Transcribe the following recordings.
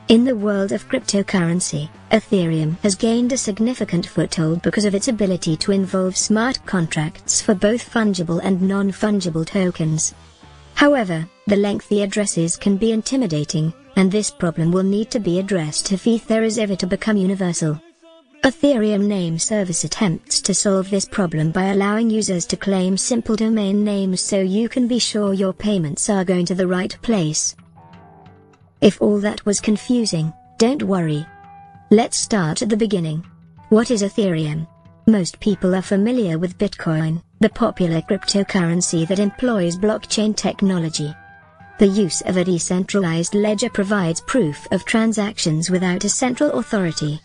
In the world of cryptocurrency, Ethereum has gained a significant foothold because of its ability to involve smart contracts for both fungible and non-fungible tokens. However, the lengthy addresses can be intimidating, and this problem will need to be addressed if Ether is ever to become universal. Ethereum Name Service attempts to solve this problem by allowing users to claim simple domain names so you can be sure your payments are going to the right place. If all that was confusing, don't worry. Let's start at the beginning. What is Ethereum? Most people are familiar with Bitcoin, the popular cryptocurrency that employs blockchain technology. The use of a decentralized ledger provides proof of transactions without a central authority.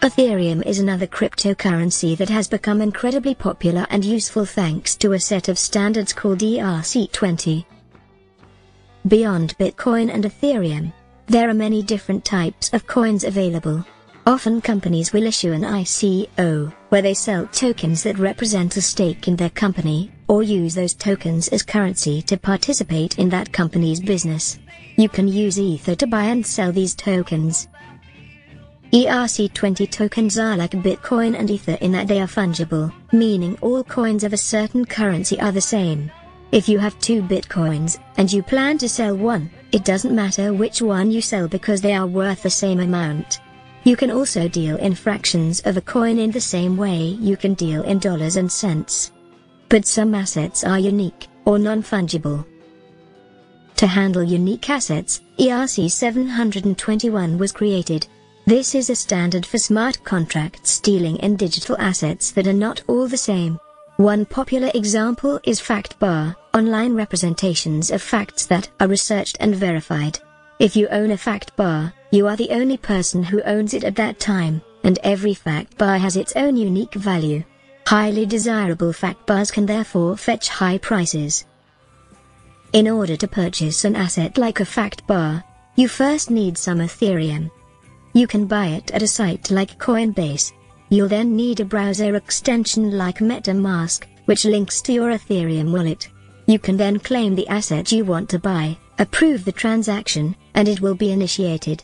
Ethereum is another cryptocurrency that has become incredibly popular and useful thanks to a set of standards called ERC-20. Beyond Bitcoin and Ethereum, there are many different types of coins available. Often companies will issue an ICO, where they sell tokens that represent a stake in their company, or use those tokens as currency to participate in that company's business. You can use Ether to buy and sell these tokens. ERC-20 tokens are like Bitcoin and Ether in that they are fungible, meaning all coins of a certain currency are the same. If you have 2 Bitcoins, and you plan to sell one, it doesn't matter which one you sell because they are worth the same amount. You can also deal in fractions of a coin in the same way you can deal in dollars and cents. But some assets are unique, or non-fungible. To handle unique assets, ERC 721 was created. This is a standard for smart contracts dealing in digital assets that are not all the same. One popular example is fact bar, online representations of facts that are researched and verified. If you own a fact bar, you are the only person who owns it at that time, and every fact bar has its own unique value. Highly desirable fact bars can therefore fetch high prices. In order to purchase an asset like a fact bar, you first need some Ethereum. You can buy it at a site like Coinbase. You'll then need a browser extension like MetaMask, which links to your Ethereum wallet. You can then claim the asset you want to buy, approve the transaction, and it will be initiated.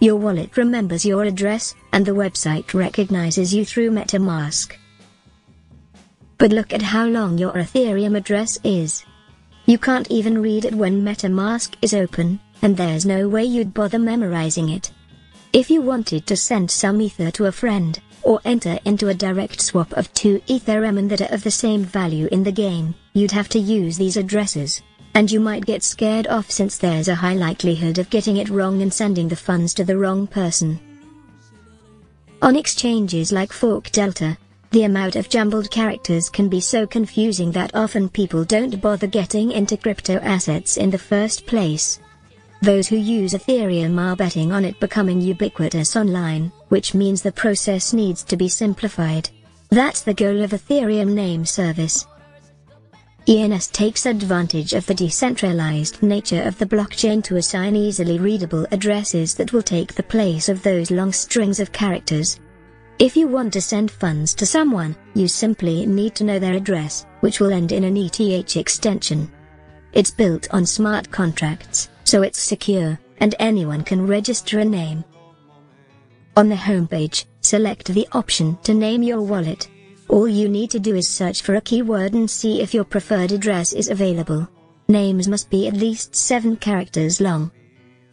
Your wallet remembers your address, and the website recognizes you through MetaMask. But look at how long your Ethereum address is. You can't even read it when MetaMask is open, and there's no way you'd bother memorizing it. If you wanted to send some Ether to a friend, or enter into a direct swap of 2 Ethereum that are of the same value in the game, you'd have to use these addresses. And you might get scared off since there's a high likelihood of getting it wrong and sending the funds to the wrong person. On exchanges like Fork Delta, the amount of jumbled characters can be so confusing that often people don't bother getting into crypto assets in the first place. Those who use Ethereum are betting on it becoming ubiquitous online, which means the process needs to be simplified. That's the goal of Ethereum Name Service. ENS takes advantage of the decentralized nature of the blockchain to assign easily readable addresses that will take the place of those long strings of characters. If you want to send funds to someone, you simply need to know their address, which will end in an ETH extension. It's built on smart contracts, so it's secure, and anyone can register a name. On the homepage, select the option to name your wallet. All you need to do is search for a keyword and see if your preferred address is available. Names must be at least 7 characters long.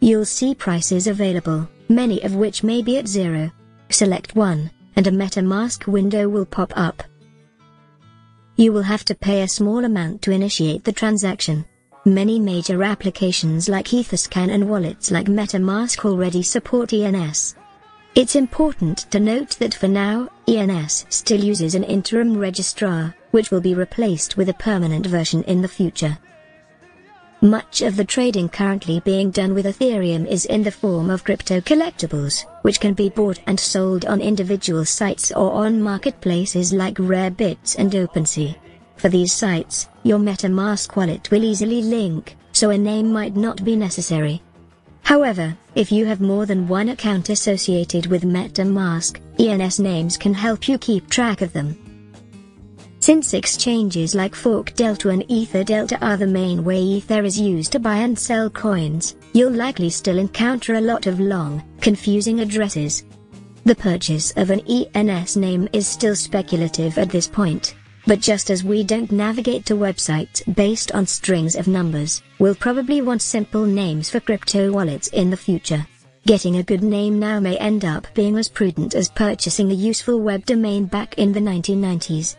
You'll see prices available, many of which may be at 0. Select one, and a MetaMask window will pop up. You will have to pay a small amount to initiate the transaction. Many major applications like Etherscan and wallets like MetaMask already support ENS. It's important to note that for now, ENS still uses an interim registrar, which will be replaced with a permanent version in the future. Much of the trading currently being done with Ethereum is in the form of crypto collectibles, which can be bought and sold on individual sites or on marketplaces like Rarebits and OpenSea. For these sites, your MetaMask wallet will easily link, so a name might not be necessary. However, if you have more than one account associated with MetaMask, ENS names can help you keep track of them. Since exchanges like Fork Delta and Ether Delta are the main way Ether is used to buy and sell coins, you'll likely still encounter a lot of long, confusing addresses. The purchase of an ENS name is still speculative at this point. But just as we don't navigate to websites based on strings of numbers, we'll probably want simple names for crypto wallets in the future. Getting a good name now may end up being as prudent as purchasing a useful web domain back in the 1990s.